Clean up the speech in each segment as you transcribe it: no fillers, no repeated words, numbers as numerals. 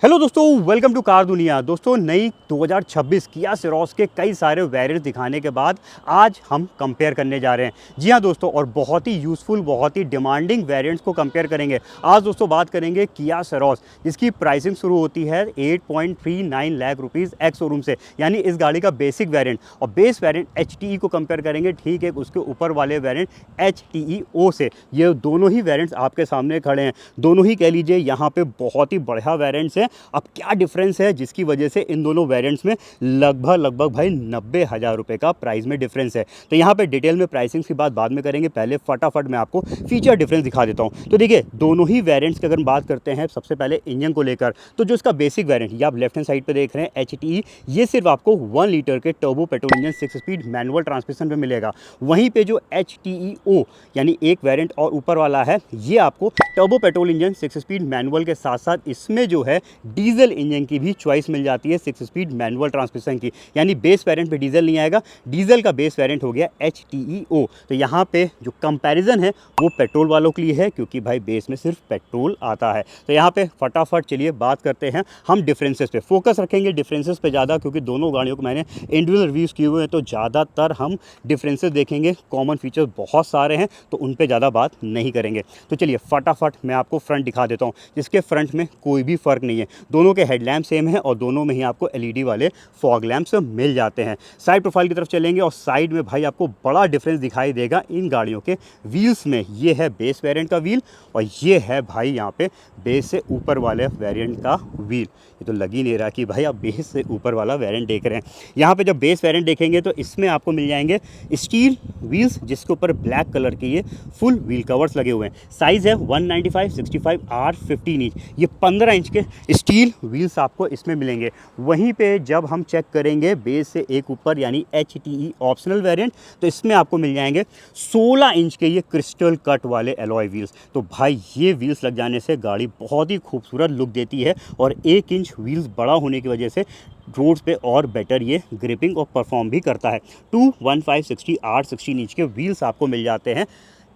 Hello दोस्तों, welcome to car दुनिया। दोस्तों, नई 2026 किया सेरोस के कई सारे वेरिएंट्स दिखाने के बाद आज हम कंपेयर करने जा रहे हैं। जी हाँ दोस्तों, और बहुत ही यूज़फुल, बहुत ही डिमांडिंग वेरिएंट्स को कंपेयर करेंगे। आज दोस्तों बात करेंगे किया सेरोस, जिसकी प्राइसिंग शुरू होती है 8.39 लाख रुपीज़ एक्स शोरूम से, यानी इस गाड़ी का बेसिक वेरिएंट। और बेस वेरिएंट HTE को कंपेयर करेंगे, ठीक है, उसके ऊपर वाले वेरिएंट HTEO से। ये दोनों ही वेरिएंट्स आपके सामने खड़े हैं, दोनों ही कह लीजिए यहाँ पे बहुत ही बढ़िया वेरिएंट्स हैं। अब क्या डिफरेंस है जिसकी वजह से इन दोनों वेरिएंट्स में लगभग भाई 90,000 रुपए का प्राइस में डिफरेंस है। तो यहाँ पे डिटेल में प्राइसिंग की बात बाद में करेंगे, पहले फटाफट मैं आपको फीचर डिफरेंस दिखा देता हूँ। तो देखिए, दोनों ही वेरिएंट्स की अगर बात करते हैं, सबसे पहले इंजन को लेकर, तो जो इसका बेसिक वेरिएंट, ये आप लेफ्ट हैंड साइड पे देख रहे हैं HTE, ये सिर्फ आपको 1 लीटर के turbo petrol engine 6 speed manual transmission में मिलेगा। वहीं पे जो HTEO यानी एक वेरिएंट और ऊपर वाला है, ये आपको turbo petrol engine 6 speed manual के साथ साथ इसमें जो है डीजल इंजन की भी चॉइस मिल जाती है 6 स्पीड मैनुअल ट्रांसमिशन की। यानी बेस वेरिएंट पे डीजल नहीं आएगा, डीजल का बेस वेरिएंट हो गया HTEO। तो यहाँ पे जो कंपैरिजन है वो पेट्रोल वालों के लिए है, क्योंकि भाई बेस में सिर्फ पेट्रोल आता है। तो यहाँ पे फटाफट चलिए बात करते हैं हम डिफरेंसेस पे, फोकस रखेंगे डिफरेंसेस पे ज़्यादा, क्योंकि दोनों गाड़ियों को मैंने इंडिविजुअल रिव्यूज़ किए हुए हैं, तो ज़्यादातर हम डिफरेंसेस देखेंगे। कॉमन फीचर्स बहुत सारे हैं तो उन पर ज़्यादा बात नहीं करेंगे। तो चलिए फटाफट मैं आपको फ्रंट दिखा देता हूँ, जिसके फ्रंट में कोई भी फ़र्क नहीं है। दोनों के हेडलैम्प सेम है और दोनों में ही आपको LED वाले फॉग लैंप्स मिल जाते हैं। साइड प्रोफाइल की तरफ चलेंगे और साइड में भाई आपको बड़ा डिफरेंस दिखाई देगा इन गाड़ियों के व्हील्स में। ये है बेस वेरिएंट का व्हील और ये है भाई यहाँ पे बेस से ऊपर वाले वेरिएंट का व्हील। ये तो लग ही नहीं रहा कि भाई आप बेस से ऊपर वाला वेरिएंट देख रहे हैं। यहाँ पे जब बेस वेरिएंट देखेंगे तो इसमें आपको मिल जाएंगे स्टील व्हील्स, जिसके ऊपर ब्लैक कलर के ये फुल व्हील कवर्स लगे हुए हैं। साइज़ है 195/65 R15 इंच, ये 15 इंच के स्टील व्हील्स आपको इसमें मिलेंगे। वहीं पे जब हम चेक करेंगे बेस से एक ऊपर यानी HTE ऑप्शनल वेरिएंट, तो इसमें आपको मिल जाएंगे 16 इंच के ये क्रिस्टल कट वाले एलॉय व्हील्स। तो भाई ये व्हील्स लग जाने से गाड़ी बहुत ही खूबसूरत लुक देती है और 1 इंच व्हील्स बड़ा होने की वजह से रोड्स पे और बेटर ये ग्रिपिंग और परफॉर्म भी करता है। 215/60 R16 इंच के व्हील्स आपको मिल जाते हैं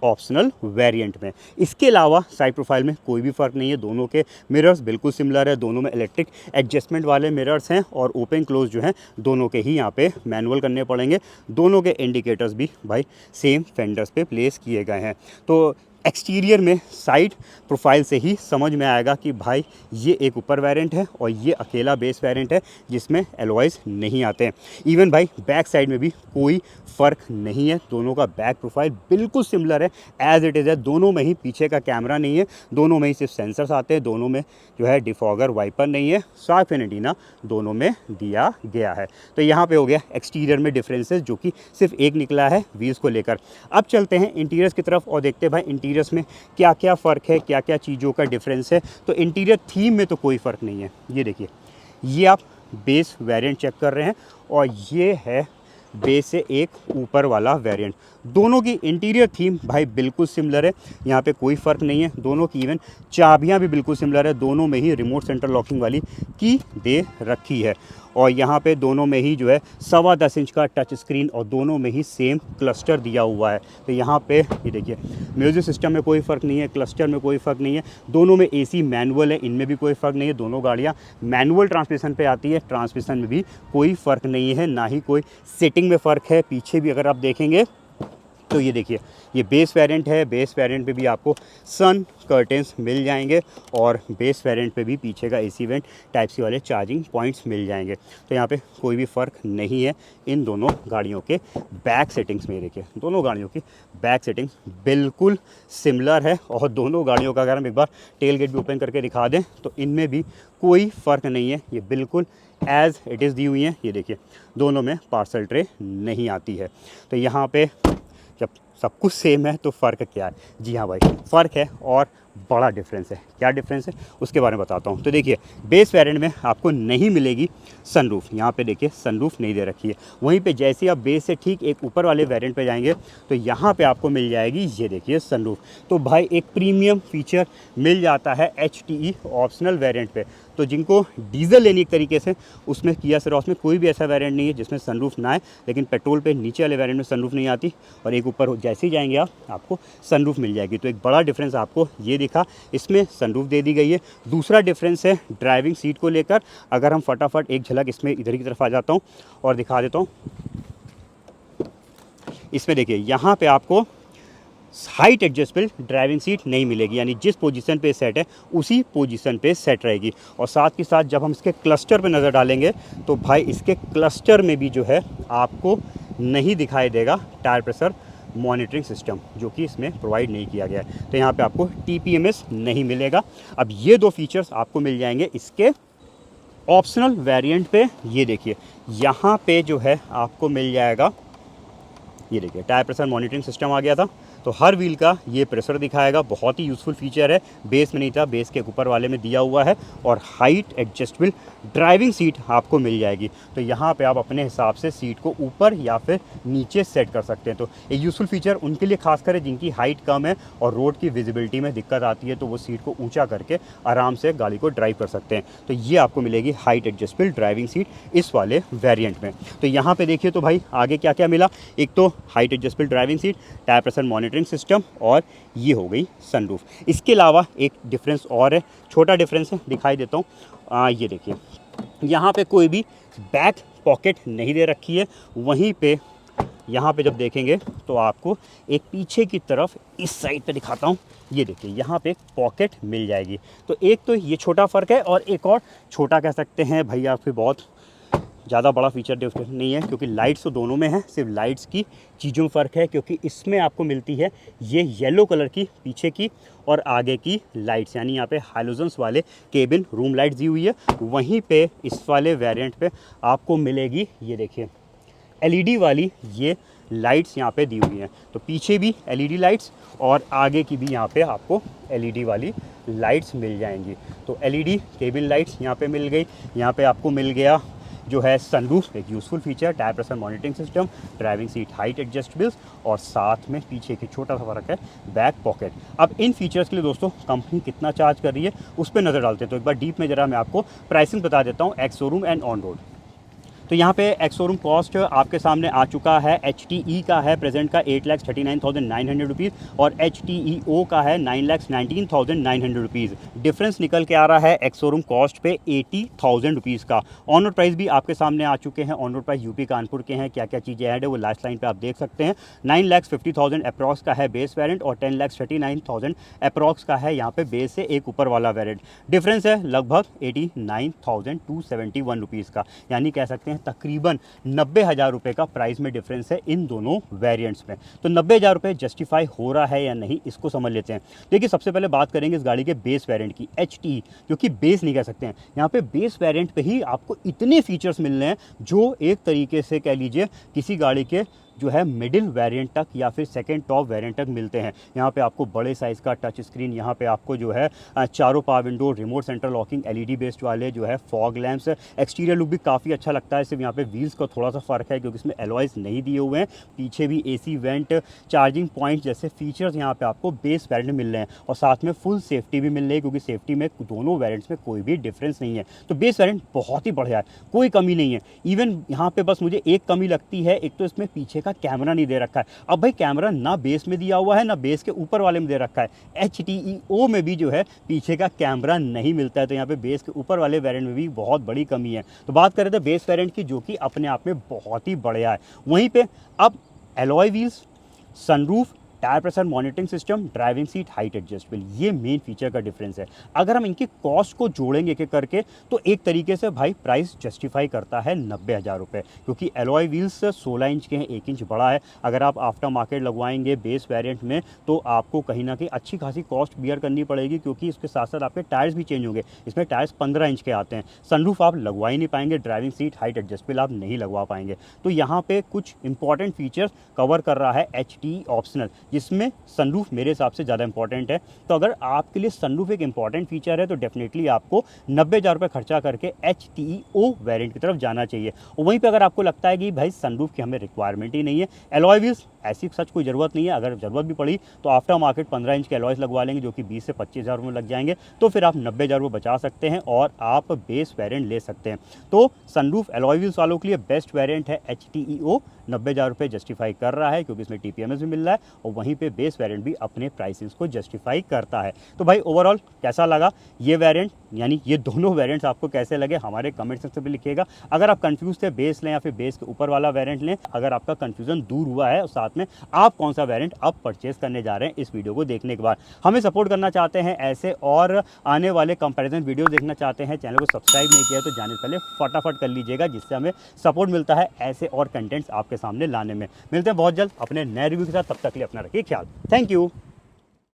ऑप्शनल वेरिएंट में। इसके अलावा साइड प्रोफाइल में कोई भी फ़र्क नहीं है, दोनों के मिरर्स बिल्कुल सिमिलर है, दोनों में इलेक्ट्रिक एडजस्टमेंट वाले मिरर्स हैं और ओपन क्लोज जो हैं दोनों के ही यहाँ पे मैनुअल करने पड़ेंगे। दोनों के इंडिकेटर्स भी भाई सेम फेंडर्स पे प्लेस किए गए हैं। तो एक्सटीरियर में साइड प्रोफाइल से ही समझ में आएगा कि भाई ये एक ऊपर वेरिएंट है और ये अकेला बेस वेरिएंट है जिसमें एलॉयज़ नहीं आते हैं। इवन भाई बैक साइड में भी कोई फ़र्क नहीं है, दोनों का बैक प्रोफाइल बिल्कुल सिमिलर है, एज इट इज़ है। दोनों में ही पीछे का कैमरा नहीं है, दोनों में ही सिर्फ सेंसर्स आते हैं, दोनों में जो है डिफॉगर वाइपर नहीं है, साफ एंटीना दोनों में दिया गया है। तो यहाँ पे हो गया एक्सटीरियर में डिफरेंसेस, जो कि सिर्फ एक निकला है व्हील्स को लेकर। अब चलते हैं इंटीरियर्स की तरफ और देखते हैं भाई इंटीरियर्स में क्या क्या फ़र्क है, क्या क्या चीज़ों का डिफरेंस है। तो इंटीरियर थीम में तो कोई फ़र्क नहीं है। ये देखिए, ये आप बेस वेरिएंट चेक कर रहे हैं और ये है बेस से एक ऊपर वाला वेरिएंट। दोनों की इंटीरियर थीम भाई बिल्कुल सिमिलर है, यहाँ पे कोई फ़र्क नहीं है। दोनों की इवन चाबियाँ भी बिल्कुल सिमिलर है, दोनों में ही रिमोट सेंटर लॉकिंग वाली की दे रखी है। और यहाँ पे दोनों में ही जो है 10.25 इंच का टच स्क्रीन और दोनों में ही सेम क्लस्टर दिया हुआ है। तो यहाँ पे ये देखिए, म्यूज़िक सिस्टम में कोई फ़र्क नहीं है, क्लस्टर में कोई फ़र्क नहीं है, दोनों में AC मैनुअल है, इनमें भी कोई फ़र्क नहीं है। दोनों गाड़ियाँ मैनुअल ट्रांसमिशन पे आती है, ट्रांसमिशन में भी कोई फ़र्क नहीं है, ना ही कोई सेटिंग में फ़र्क है। पीछे भी अगर आप देखेंगे तो ये देखिए, ये बेस वेरिएंट है, बेस वेरिएंट पे भी आपको सन कर्टेंस मिल जाएंगे और बेस वेरिएंट पे भी पीछे का AC वेंट टाइप सी वाले चार्जिंग पॉइंट्स मिल जाएंगे। तो यहाँ पे कोई भी फ़र्क नहीं है इन दोनों गाड़ियों के बैक सेटिंग्स में। देखिए, दोनों गाड़ियों की बैक सेटिंग्स बिल्कुल सिमिलर है और दोनों गाड़ियों का अगर हम एक बार टेल गेट भी ओपन करके दिखा दें तो इनमें भी कोई फ़र्क नहीं है, ये बिल्कुल एज़ इट इज़ दी हुई हैं। ये देखिए, दोनों में पार्सल ट्रे नहीं आती है। तो यहाँ पे जब सब कुछ सेम है तो फ़र्क क्या है? जी हाँ भाई, फ़र्क है और बड़ा डिफरेंस है। क्या डिफरेंस है उसके बारे में बताता हूँ। तो देखिए, बेस वेरिएंट में आपको नहीं मिलेगी सनरूफ, यहाँ पे देखिए सनरूफ नहीं दे रखी है। वहीं पे जैसे आप बेस से ठीक एक ऊपर वाले वेरिएंट पे जाएंगे तो यहाँ पे आपको मिल जाएगी, ये देखिए, सनरूफ। तो भाई एक प्रीमियम फीचर मिल जाता है HTE ऑप्शनल वेरिएंट पे। तो जिनको डीजल लेनी एक तरीके से, उसमें किया सेरोस में कोई भी ऐसा वेरिएंट नहीं है जिसमें सनरूफ ना आए, लेकिन पेट्रोल पे नीचे वाले वेरिएंट में सनरूफ नहीं आती और एक ऊपर जैसे ही जाएंगे आपको सनरूफ मिल जाएगी। तो एक बड़ा डिफरेंस आपको ये दिखा, इसमें सनरूफ दे दी गई है। दूसरा डिफरेंस है ड्राइविंग सीट को लेकर। अगर हम फटाफट एक झलक इसमें इधर की तरफ आ जाता हूँ और दिखा देता हूँ, इसमें देखिए यहाँ पे आपको हाइट एडजस्टेबल ड्राइविंग सीट नहीं मिलेगी, यानी जिस पोजीशन पे सेट है उसी पोजीशन पे सेट रहेगी। और साथ के साथ जब हम इसके क्लस्टर पे नज़र डालेंगे तो भाई इसके क्लस्टर में भी जो है आपको नहीं दिखाई देगा टायर प्रेशर मॉनिटरिंग सिस्टम, जो कि इसमें प्रोवाइड नहीं किया गया है। तो यहाँ पे आपको TPMS नहीं मिलेगा। अब ये दो फीचर्स आपको मिल जाएंगे इसके ऑप्शनल वेरिएंट पे। ये देखिए यहाँ पे जो है आपको मिल जाएगा, ये देखिए टायर प्रेशर मॉनिटरिंग सिस्टम आ गया था, तो हर व्हील का ये प्रेशर दिखाएगा। बहुत ही यूज़फुल फीचर है, बेस में नहीं था, बेस के ऊपर वाले में दिया हुआ है। और हाइट एडजस्टेबल ड्राइविंग सीट आपको मिल जाएगी, तो यहाँ पे आप अपने हिसाब से सीट को ऊपर या फिर नीचे सेट कर सकते हैं। तो एक यूज़फुल फीचर उनके लिए खासकर है जिनकी हाइट कम है और रोड की विजिबिलिटी में दिक्कत आती है, तो वो सीट को ऊँचा करके आराम से गाड़ी को ड्राइव कर सकते हैं। तो ये आपको मिलेगी हाइट एडजस्टेबल ड्राइविंग सीट इस वाले वेरिएंट में। तो यहाँ पे देखिए तो भाई आगे क्या क्या मिला, एक तो height adjustable driving seat, tyre pressure monitoring system और ये हो गई सनरूफ। इसके अलावा एक डिफरेंस और है, छोटा डिफरेंस है, दिखाई देता हूँ। ये देखिए यहाँ पे कोई भी बैक पॉकेट नहीं दे रखी है। वहीं पे यहाँ पे जब देखेंगे तो आपको एक पीछे की तरफ इस साइड पे दिखाता हूँ, ये देखिए यहाँ पे एक पॉकेट मिल जाएगी। तो एक तो ये छोटा फ़र्क है और एक और छोटा कह सकते हैं भैया, फिर बहुत ज़्यादा बड़ा फीचर डिफरेंस नहीं है, क्योंकि लाइट्स तो दोनों में है, सिर्फ लाइट्स की चीज़ों में फ़र्क है। क्योंकि इसमें आपको मिलती है ये येलो कलर की पीछे की और आगे की लाइट्स, यानी यहाँ पे हाइलोजन्स वाले केबिन रूम लाइट्स दी हुई है। वहीं पे इस वाले वेरिएंट पे आपको मिलेगी, ये देखिए LED वाली ये लाइट्स यहाँ पे दी हुई हैं। तो पीछे भी LED लाइट्स और आगे की भी यहाँ पे आपको LED वाली लाइट्स मिल जाएंगी। तो LED केबिन लाइट्स यहाँ पे मिल गई। यहाँ पे आपको मिल गया जो है सनरूफ, एक useful feature, tyre pressure monitoring system, driving seat height adjustables और साथ में पीछे की छोटा सा फ़र्क है बैक पॉकेट। अब इन फीचर्स के लिए दोस्तों कंपनी कितना चार्ज कर रही है उस पर नज़र डालते हैं। तो एक बार डीप में ज़रा मैं आपको प्राइसिंग बता देता हूँ ex showroom and on road. तो यहाँ पे एक्स शोरूम कॉस्ट आपके सामने आ चुका है। HTE का है प्रेजेंट का 8,39,900 रुपीज़ और HTEO का है 9,19,900 रुपीज़। डिफरेंस निकल के आ रहा है एक्स शोरूम कॉस्ट पे 80,000 रुपीज़ का। ऑन रोड प्राइस भी आपके सामने आ चुके हैं। On road price UP Kanpur के हैं, क्या क्या चीज़ें ऐड है वो लास्ट लाइन पे आप देख सकते हैं। 9,50,000 अप्रॉक्स का है बेस वेरिएंट और 10,39,000 अप्रॉक्स का है यहाँ पे बेस से एक ऊपर वाला वेरिएंट। डिफरेंस है लगभग 89,271 रुपीज़ का, यानी कह सकते हैं तकरीबन 90,000 रुपये का प्राइस में डिफरेंस है इन दोनों वेरिएंट्स में। तो 90,000 रुपये जस्टिफाई हो रहा है या नहीं, इसको समझ लेते हैं। देखिए सबसे पहले बात करेंगे इस गाड़ी के बेस वेरिएंट की, HTE, जो कि बेस नहीं कह सकते हैं। यहाँ पे बेस वेरिएंट पे ही आपको इतने फीचर्स मिल रहे हैं जो एक तरीके से कह लीजिए किसी गाड़ी के जो है मिडिल वेरिएंट तक या फिर सेकंड टॉप वेरिएंट तक मिलते हैं। यहाँ पे आपको बड़े साइज़ का टच स्क्रीन, यहाँ पे आपको जो है चारों power window, remote central locking LED based वाले जो है फॉग लैंप्स। एक्सटीरियर लुक भी काफ़ी अच्छा लगता है। सिर्फ यहाँ पे व्हील्स का थोड़ा सा फ़र्क है क्योंकि इसमें एलॉयज नहीं दिए हुए हैं। पीछे भी AC वेंट, चार्जिंग पॉइंट जैसे फीचर्स यहाँ पे आपको बेस वेरिएंट में मिल रहे हैं और साथ में फुल सेफ्टी भी मिल रही है, क्योंकि सेफ्टी में दोनों वेरिएंट्स में कोई भी डिफरेंस नहीं है। तो बेस वेरिएंट बहुत ही बढ़िया है, कोई कमी नहीं है। इवन यहाँ पे बस मुझे एक कमी लगती है, एक तो इसमें पीछे का कैमरा नहीं दे रखा है। अब भाई कैमरा ना बेस में दिया हुआ है ना बेस के ऊपर वाले में दे रखा है। HTEO में भी जो है पीछे का कैमरा नहीं मिलता है, तो यहाँ पे बेस के ऊपर वाले वेरिएंट में भी बहुत बड़ी कमी है। तो बात करें तो बेस वेरिएंट की, जो कि अपने आप में बहुत ही बढ़िया है। वहीं पे अब alloy wheels, sunroof, tyre pressure monitoring system, driving seat height adjustable, ये मेन फीचर का डिफरेंस है। अगर हम इनकी कॉस्ट को जोड़ेंगे एक एक करके तो एक तरीके से भाई प्राइस जस्टिफाई करता है 90,000 रुपये, क्योंकि एलॉय व्हील्स 16 इंच के हैं, 1 इंच बड़ा है। अगर आप आफ्टर मार्केट लगवाएंगे बेस वेरिएंट में तो आपको कहीं ना कहीं अच्छी खासी कॉस्ट बियर करनी पड़ेगी, क्योंकि इसके साथ साथ आपके टायर्स भी चेंज होंगे। इसमें टायर्स 15 इंच के आते हैं। सनरूफ आप लगवा ही नहीं पाएंगे, ड्राइविंग सीट हाइट एडजस्टेबल आप नहीं लगवा पाएंगे। तो यहाँ पे कुछ इंपॉर्टेंट फीचर्स कवर कर रहा है HTE ऑप्शनल, जिसमें सनरूफ मेरे हिसाब से ज़्यादा इंपॉर्टेंट है। तो अगर आपके लिए सनरूफ एक इंपॉर्टेंट फीचर है तो डेफिनेटली आपको 90,000 रुपये खर्चा करके HTEO वेरिएंट की तरफ जाना चाहिए। और वहीं पे अगर आपको लगता है कि भाई सनरूफ की हमें रिक्वायरमेंट ही नहीं है, एलॉय व्हील्स, ऐसी सच कोई ज़रूरत नहीं है। अगर ज़रूरत भी पड़ी तो आफ्टर मार्केट 15 इंच के अलॉयज़ लगवा लेंगे जो कि 20 से 25,000 में लग जाएंगे, तो फिर आप 90,000 रुपये बचा सकते हैं और आप बेस वेरिएंट ले सकते हैं। तो सनरूफ अलॉय व्हील्स वालों के लिए बेस्ट वेरिएंट है HTEO, 90,000 रुपये जस्टिफाई कर रहा है क्योंकि इसमें TPMS भी मिल रहा है और वहीं पे बेस वेरिएंट भी अपने प्राइसेस को जस्टिफाई करता है। तो भाई ओवरऑल कैसा लगा ये वेरिएंट, यानी ये दोनों वेरिएंट्स आपको कैसे लगे हमारे कमेंट सेक्शन में लिखिएगा। अगर आप कंफ्यूज थे बेस लें या फिर बेस के ऊपर वाला वेरिएंट लें, अगर आपका कंफ्यूजन दूर हुआ है और साथ में आप कौन सा वेरिएंट अब परचेज करने जा रहे हैं इस वीडियो को देखने के बाद, हमें सपोर्ट करना चाहते हैं ऐसे और आने वाले कंपैरिजन वीडियो देखना चाहते हैं, चैनल को सब्सक्राइब नहीं किया तो जाने से पहले फटाफट कर लीजिएगा, जिससे हमें सपोर्ट मिलता है ऐसे और कंटेंट्स आपके सामने लाने में। मिलते हैं बहुत जल्द अपने नए रिव्यू के साथ, तब तक के लिए अपना रखिए ख्याल। Thank you.